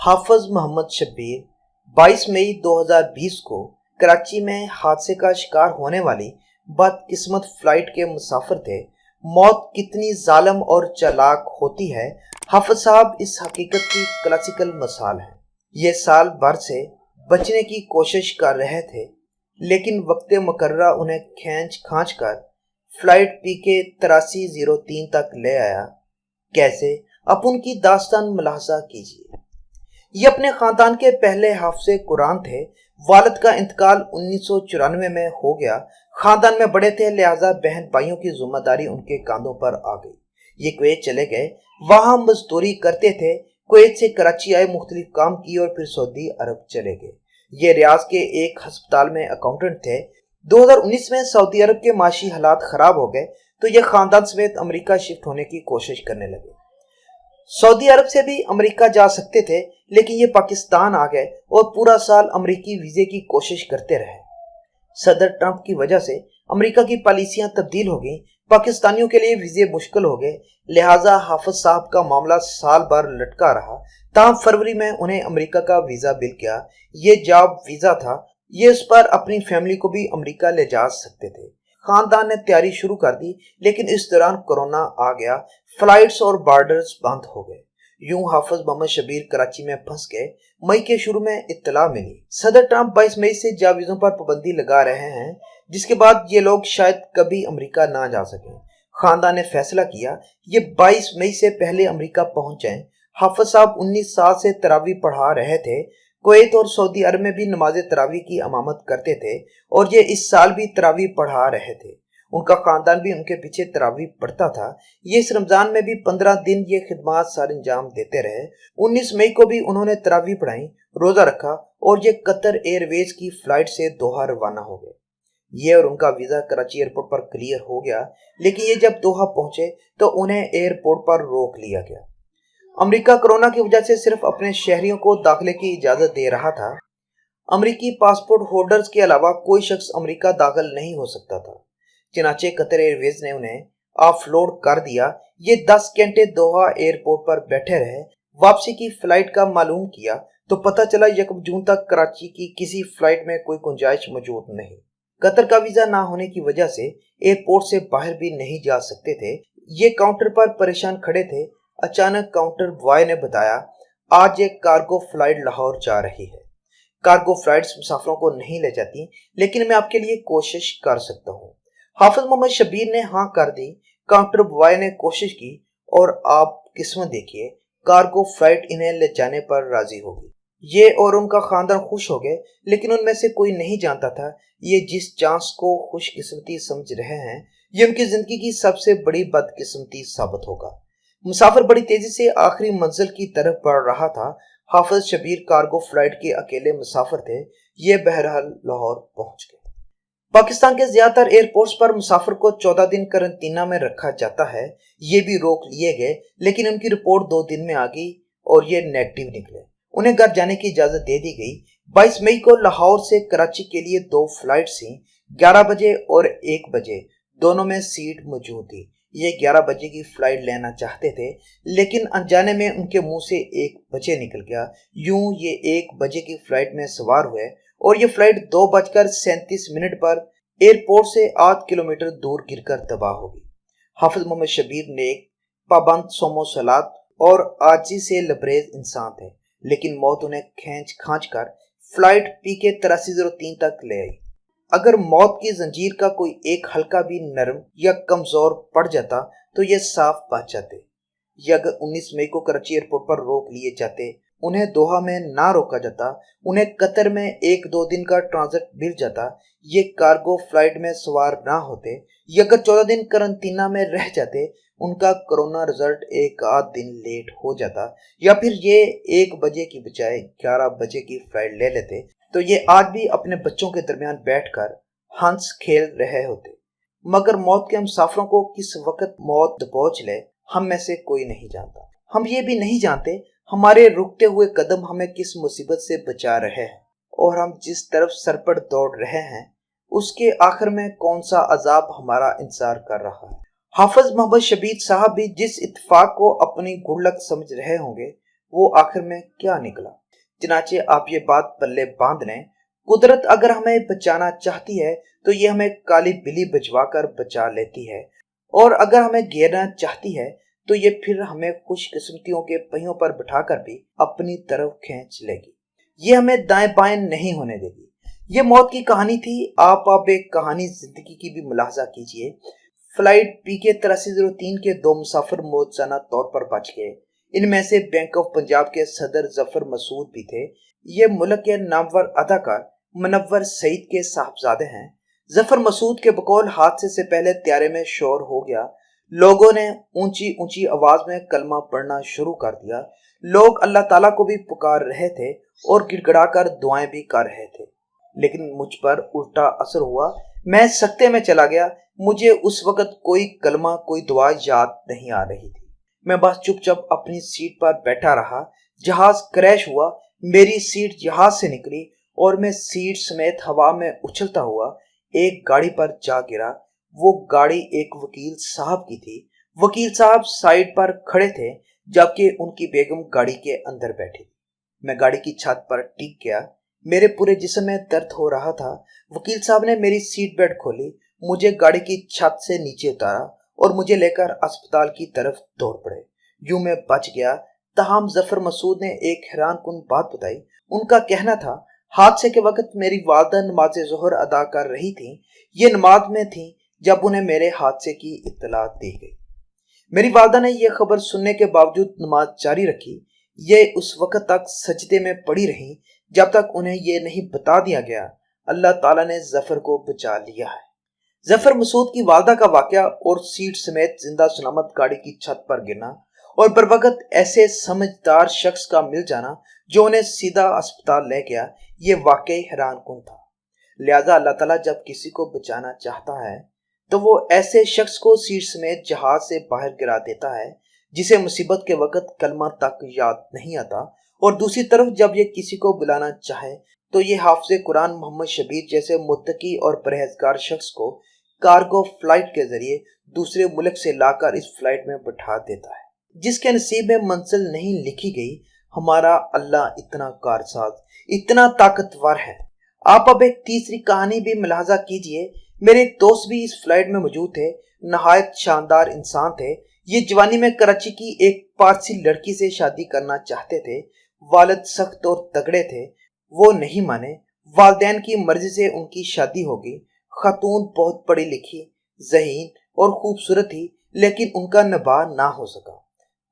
हाफिज मोहम्मद शब्बीर 22 मई 2020 को कराची में हादसे का शिकार होने वाली बदकिस्मत फ्लाइट के मुसाफिर थे। मौत कितनी जालिम और चालाक होती है, हाफिज साहब इस हकीकत की क्लासिकल मिसाल है। ये साल भर से बचने की कोशिश कर रहे थे, लेकिन वक्त मुकर्रा उन्हें खींच खांच कर फ्लाइट PK 8303 तक ले आया। कैसे? अब उनकी दास्तान मुलाहजा कीजिए। ये अपने खानदान के पहले हाफिज़े कुरान थे। वालिद का इंतकाल 1994 में हो गया। खानदान में बड़े थे, लिहाजा बहन भाइयों की जिम्मेदारी उनके कांधों पर आ गई। ये कुवैत चले गए, वहां मजदूरी करते थे। कुवैत से कराची आए, मुख्तलिफ काम किए और फिर सऊदी अरब चले गए। ये रियाज के एक अस्पताल में अकाउंटेंट थे। 2019 में सऊदी अरब के माशी हालात खराब हो गए तो ये खानदान समेत अमेरिका शिफ्ट होने की कोशिश करने लगे। सऊदी अरब से भी अमेरिका जा सकते थे, लेकिन ये पाकिस्तान आ गए और पूरा साल अमेरिकी वीजे की कोशिश करते रहे। सदर ट्रंप की वजह से अमेरिका की पॉलिसियां तब्दील हो गई। पाकिस्तानियों के लिए वीजे मुश्किल हो गए, लिहाजा हाफिज साहब का मामला साल भर लटका रहा। ताहम फरवरी में उन्हें अमेरिका का वीजा मिल गया। ये जॉब वीजा था, ये उस पर अपनी फैमिली को भी अमेरिका ले जा सकते थे। खानदान ने तैयारी शुरू कर दी, लेकिन इस दौरान कोरोना आ गया। फ्लाइट्स और बॉर्डर्स बंद हो गए। यूं हाफिज मोहम्मद शब्बीर कराची में फंस गए। मई के शुरू में इत्तला मिली, सदर ट्रंप 22 मई से जावीजों पर पाबंदी लगा रहे हैं, जिसके बाद ये लोग शायद कभी अमेरिका ना जा सकें। खानदान ने फैसला किया ये 22 मई से पहले अमेरिका पहुंच जाएं। हाफिज साहब 19 साल से तरावी पढ़ा रहे थे। कुवैत और सऊदी अरब में भी नमाज तरावी की अमामत करते थे और ये इस साल भी तरावी पढ़ा रहे थे। उनका खानदान भी उनके पीछे तरावी पढ़ता था। ये इस रमजान में भी 15 दिन ये खिदमत सर अंजाम देते रहे। 19 मई को भी उन्होंने तरावी पढ़ाई, रोजा रखा और ये कतर एयरवेज की फ्लाइट से दोहा रवाना हो गए। ये और उनका वीजा कराची एयरपोर्ट पर क्लियर हो गया, लेकिन ये जब दोहा पहुंचे तो उन्हें एयरपोर्ट पर रोक लिया गया। अमेरिका कोरोना की वजह से सिर्फ अपने शहरियों को दाखिले की इजाजत दे रहा था। अमेरिकी पासपोर्ट होल्डर्स के अलावा कोई शख्स अमेरिका दाखिल नहीं हो सकता था। चनाचे कतर एयरवेज ने उन्हें ऑफलोड कर दिया। ये 10 घंटे दोहा एयरपोर्ट पर बैठे रहे। वापसी की फ्लाइट का मालूम किया तो पता चला 1 जून तक कराची की किसी फ्लाइट में कोई गुंजाइश मौजूद नहीं। कतर का वीजा ना होने की वजह से एयरपोर्ट से बाहर भी नहीं जा सकते थे। ये काउंटर पर परेशान खड़े थे। अचानक काउंटर बॉय ने बताया, आज एक कार्गो फ्लाइट लाहौर जा रही है। कार्गो फ्लाइट्स मुसाफिरों को नहीं ले जाती, लेकिन मैं आपके लिए कोशिश कर सकता हूँ। हाफिज मोहम्मद शब्बीर ने हाँ कर दी। काउंटर बॉय ने कोशिश की और आप किस्मत देखिए, कार्गो फ्लाइट इन्हें ले जाने पर राजी होगी। ये और उनका खानदान खुश हो गए, लेकिन उनमें से कोई नहीं जानता था ये जिस चांस को खुशकिस्मती समझ रहे हैं, ये उनकी जिंदगी की सबसे बड़ी बदकिस्मती साबित होगा। मुसाफिर बड़ी तेजी से आखिरी मंजिल की तरफ बढ़ रहा था। हाफिज शब्बीर कार्गो फ्लाइट के अकेले मुसाफिर थे। ये बहरहाल लाहौर पहुंच गए। पाकिस्तान के ज्यादातर एयरपोर्ट्स पर मुसाफिर को 14 दिन करंटीना में रखा जाता है। ये भी रोक लिए गए, लेकिन उनकी रिपोर्ट 2 दिन में आ गई और ये नेगेटिव निकले। उन्हें घर जाने की इजाजत दे दी गई। 22 मई को लाहौर से कराची के लिए 2 फ्लाइट्स थी, 11 बजे और 1 बजे। दोनों में सीट मौजूद थी। ये 11 बजे की फ्लाइट लेना चाहते थे, लेकिन अनजाने में उनके मुंह से 1 बजे निकल गया। यूं ये 1 बजे की फ्लाइट में सवार हुए और ये फ्लाइट 2:37 पर एयरपोर्ट से 8 किलोमीटर दूर गिरकर तबाह हो गई। हाफिज मोहम्मद शब्बीर नेक, पाबंद सोमो सलात और आजी से लबरेज इंसान थे, लेकिन मौत उन्हें खींच खांच कर फ्लाइट PK 8303 तक ले आई। अगर मौत की जंजीर का कोई एक हल्का भी नरम या कमजोर पड़ जाता तो ये साफ बच जाते। ये अगर 19 मई को कराची एयरपोर्ट पर रोक लिए जाते, उन्हें दोहा में ना रोका जाता, उन्हें कतर में 1-2 दिन का ट्रांजिट मिल जाता, ये कार्गो फ्लाइट में सवार ना होते, ये अगर 14 दिन करंटीना में रह जाते, उनका कोरोना रिजल्ट 1 आध दिन लेट हो जाता, या फिर ये 1 बजे की बजाय 11 बजे की फ्लाइट ले लेते, तो ये आज भी अपने बच्चों के दरमियान बैठकर हंस खेल रहे होते। मगर मौत के मुसाफिरों को किस वक्त मौत दबोच ले, हम में से कोई नहीं जानता। हम ये भी नहीं जानते हमारे रुकते हुए कदम हमें किस मुसीबत से बचा रहे हैं और हम जिस तरफ सरपट दौड़ रहे हैं उसके आखिर में कौन सा अजाब हमारा इंतजार कर रहा है। हाफिज मोहम्मद शब्बीर साहब भी जिस इत्तेफाक को अपनी गुड़लक समझ रहे होंगे, वो आखिर में क्या निकला। चनाचे आप ये बात पल्ले बांध लें, कुदरत अगर हमें बचाना चाहती है तो ये हमें काली बिल्ली बजवाकर बचा लेती है, और अगर हमें घेरना चाहती है तो ये फिर हमें खुशकिस्मतियों के पहियों पर बिठाकर भी अपनी तरफ खींच लेगी। ये हमें दाएं बाएं नहीं होने देगी। ये मौत की कहानी थी। आप एक कहानी जिंदगी की भी मुलाहजा कीजिए। फ्लाइट PK 8303 के 2 मुसाफिर मौतजाना तौर पर बच गए। इनमें से बैंक ऑफ पंजाब के सदर जफर मसूद भी थे। ये मुल्क के नामवर अदाकार मुनव्वर सईद के साहबजादे हैं। जफर मसूद के बकौल हादसे से पहले त्यारे में शोर हो गया। लोगों ने ऊंची ऊंची आवाज में कलमा पढ़ना शुरू कर दिया। लोग अल्लाह ताला को भी पुकार रहे थे और गिड़गिड़ाकर दुआएं भी कर रहे थे, लेकिन मुझ पर उल्टा असर हुआ। मैं सकते में चला गया। मुझे उस वक्त कोई कलमा कोई दुआ याद नहीं आ रही थी। मैं बस चुपचाप अपनी सीट पर बैठा रहा। जहाज क्रैश हुआ, मेरी सीट जहाज से निकली और मैं सीट समेत हवा में उछलता हुआ एक गाड़ी पर जा गिरा। वो गाड़ी एक वकील साहब की थी। वकील साहब साइड पर खड़े थे जबकि उनकी बेगम गाड़ी के अंदर बैठी थी। मैं गाड़ी की छत पर टिक गया। मेरे पूरे जिस्म में दर्द हो रहा था। वकील साहब ने मेरी सीट बेल्ट खोली, मुझे गाड़ी की छत से नीचे उतारा और मुझे लेकर अस्पताल की तरफ दौड़ पड़े। यूं मैं बच गया। ताहम जफर मसूद ने एक हैरानकुन बात बताई। उनका कहना था, हादसे के वक्त मेरी वालदा नमाज ज़ोहर अदा कर रही थी। ये नमाज में थी जब उन्हें मेरे हादसे की इत्तला दी गई। मेरी वालदा ने यह खबर सुनने के बावजूद नमाज जारी रखी। ये उस वक्त तक सजदे में पड़ी रही जब तक उन्हें यह नहीं बता दिया गया अल्लाह ताला ने जफर को बचा लिया है। जफर मसूद की वालदा का वाकया और सीट समेत जिंदा सलामत गाड़ी की छत पर गिरना और बर वक्त ऐसे समझदार शख्स का मिल जाना जो उन्हें सीधा अस्पताल ले गया, ये वाकई हैरानकुन था। लिहाजा अल्लाह ताला जब किसी को बचाना चाहता है तो वो ऐसे शख्स को सीट समेत जहाज से बाहर गिरा देता है जिसे मुसीबत के वक्त कलमा तक याद नहीं आता। और दूसरी तरफ जब ये किसी को बुलाना चाहे तो ये हाफिज कुरान मोहम्मद शबीर जैसे मुत्तकी और परहेजगार शख्स को कार्गो फ्लाइट के जरिए दूसरे मुल्क से लाकर इस फ्लाइट में बैठा देता है। जिसके नसीब में मंजिल नहीं लिखी गई, हमारा अल्लाह इतना कारसाज, इतना ताकतवर है। आप अब एक तीसरी कहानी भी मुलाहजा कीजिए। मेरे एक दोस्त भी इस फ्लाइट में मौजूद थे। नहायत शानदार इंसान थे। ये जवानी में कराची की एक पारसी लड़की से शादी करना चाहते थे। वालिद सख्त और तगड़े थे, वो नहीं माने। वालिदैन की मर्जी से उनकी शादी हो गई। खातून बहुत पढ़ी लिखी, ज़हीन और खूबसूरत थी, लेकिन उनका निबाह ना हो सका।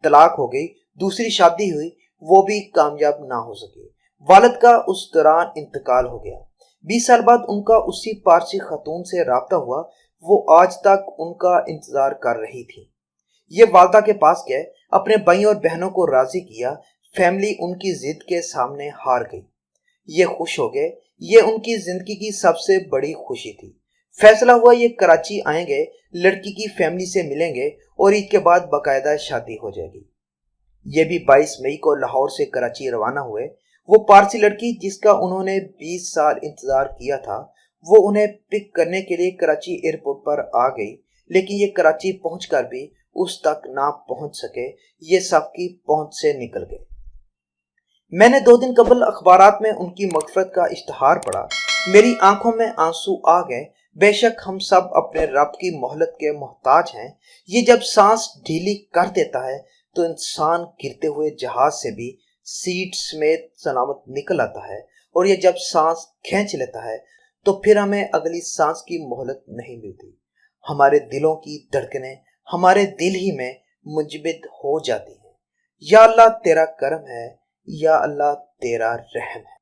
तलाक हो गई। दूसरी शादी हुई, वो भी कामयाब ना हो सकी। वालिद का उस दौरान इंतकाल हो गया। 20 साल बाद उनका उसी पारसी खातून से राब्ता हुआ। वो आज तक उनका इंतजार कर रही थी। ये वालदा के पास गए, अपने भाई और बहनों को राजी किया। फैमिली उनकी जिद के सामने हार गई। ये खुश हो गए। ये उनकी जिंदगी की सबसे बड़ी खुशी थी। फैसला हुआ ये कराची आएंगे, लड़की की फैमिली से मिलेंगे और ईद के बाद बाकायदा शादी हो जाएगी। ये भी 22 मई को लाहौर से कराची रवाना हुए। वो पारसी लड़की जिसका उन्होंने 20 साल इंतजार किया था, वो उन्हें पिक करने के लिए कराची एयरपोर्ट पर आ गई, लेकिन ये कराची पहुंचकर भी उस तक ना पहुंच सके। ये सबकी पहुंच से निकल गए। मैंने 2 दिन कबल अखबारात में उनकी मगफरत का इश्तहार पढ़ा। मेरी आंखों में आंसू आ गए। बेशक हम सब अपने रब की मोहलत के मोहताज हैं। ये जब सांस ढीली कर देता है तो इंसान गिरते हुए जहाज से भी सीट समेत सलामत निकल आता है, और ये जब सांस खींच लेता है तो फिर हमें अगली सांस की मोहलत नहीं मिलती। हमारे दिलों की धड़कनें हमारे दिल ही में मुंजमद हो जाती हैं। या अल्लाह तेरा करम है, या अल्लाह तेरा रहम है।